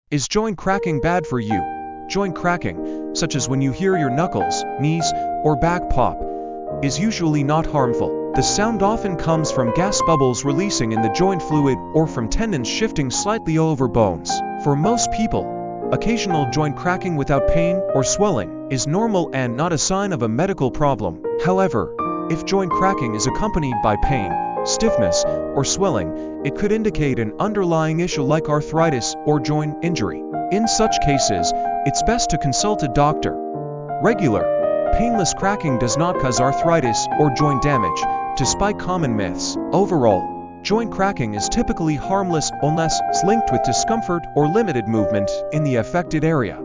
Is joint cracking bad for you? Joint cracking, such as when you hear your knuckles, knees, or back pop, is usually not harmful. The sound often comes from gas bubbles releasing in the joint fluid or from tendons shifting slightly over bones. For most people, occasional joint cracking without pain or swelling is normal and not a sign of a medical problem. However, if joint cracking is accompanied by pain, stiffness, or swelling, it could indicate an underlying issue like arthritis or joint injury. In such cases, it's best to consult a doctor. Regular, painless cracking does not cause arthritis or joint damage, despite common myths. Overall, joint cracking is typically harmless unless it's linked with discomfort or limited movement in the affected area.